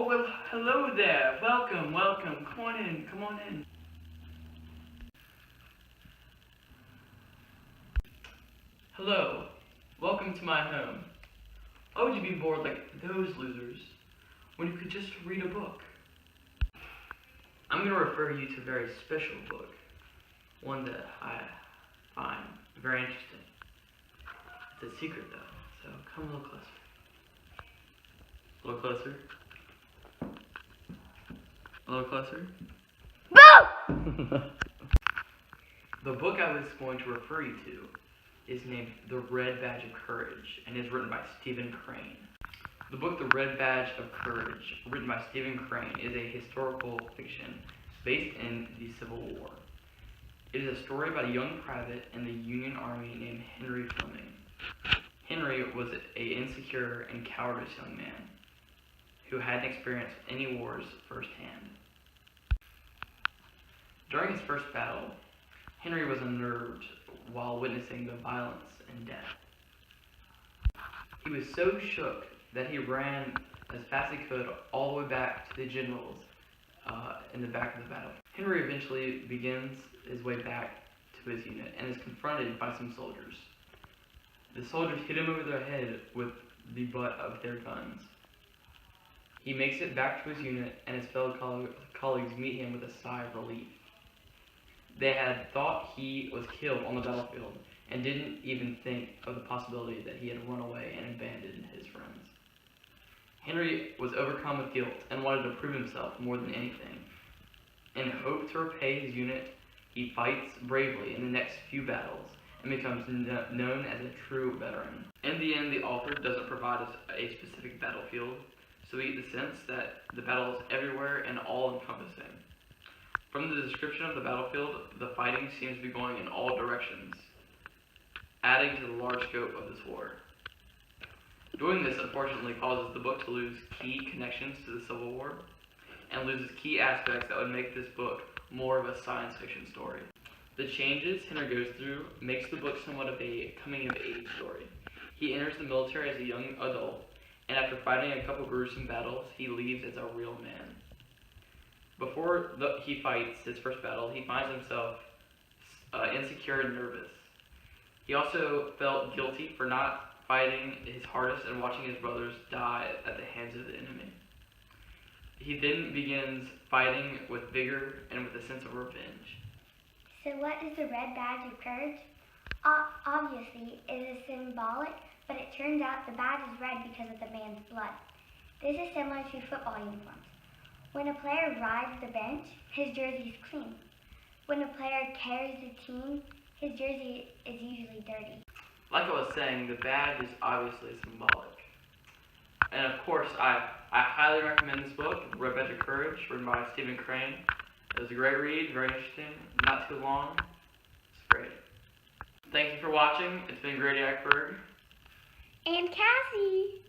well, hello there. Welcome. Come on in. Hello. Welcome to my home. Why would you be bored like those losers when you could just read a book? I'm going to refer you to a very special book. One that I find very interesting. It's a secret though, so come a little closer. A little closer. A little closer. Boo! The book I was going to refer you to is named The Red Badge of Courage and is written by Stephen Crane. The book The Red Badge of Courage, written by Stephen Crane, is a historical fiction based in the Civil War. It is a story about a young private in the Union Army named Henry Fleming. Henry was an insecure and cowardice young man who hadn't experienced any wars firsthand. During his first battle, Henry was unnerved while witnessing the violence and death. He was so shook that he ran as fast as he could all the way back to the generals in the back of the battle. Henry eventually begins his way back to his unit and is confronted by some soldiers. The soldiers hit him over the head with the butt of their guns. He makes it back to his unit and his fellow colleagues meet him with a sigh of relief. They had thought he was killed on the battlefield and didn't even think of the possibility that he had run away and abandoned his friends. Henry was overcome with guilt and wanted to prove himself more than anything. In hope to repay his unit, he fights bravely in the next few battles and becomes known as a true veteran. In the end, the author doesn't provide us a specific battlefield, so we get the sense that the battle is everywhere and all-encompassing. From the description of the battlefield, the fighting seems to be going in all directions, adding to the large scope of this war. Doing this, unfortunately, causes the book to lose key connections to the Civil War, and loses key aspects that would make this book more of a science fiction story. The changes Henry goes through makes the book somewhat of a coming-of-age story. He enters the military as a young adult, and after fighting a couple gruesome battles, he leaves as a real man. Before he fights his first battle, he finds himself insecure and nervous. He also felt guilty for not fighting his hardest and watching his brothers die at the hands of the enemy. He then begins fighting with vigor and with a sense of revenge. So what is the red badge of courage? Obviously, it is symbolic, but it turns out the badge is red because of the man's blood. This is similar to football uniforms. When a player rides the bench, his jersey is clean. When a player carries the team, his jersey is usually dirty. Like I was saying, the badge is obviously symbolic. And of course, I highly recommend this book, Red Badge of Courage, written by Stephen Crane. It was a great read, very interesting, not too long. It's great. Thank you for watching. It's been Grady Eckberg. And Cassie!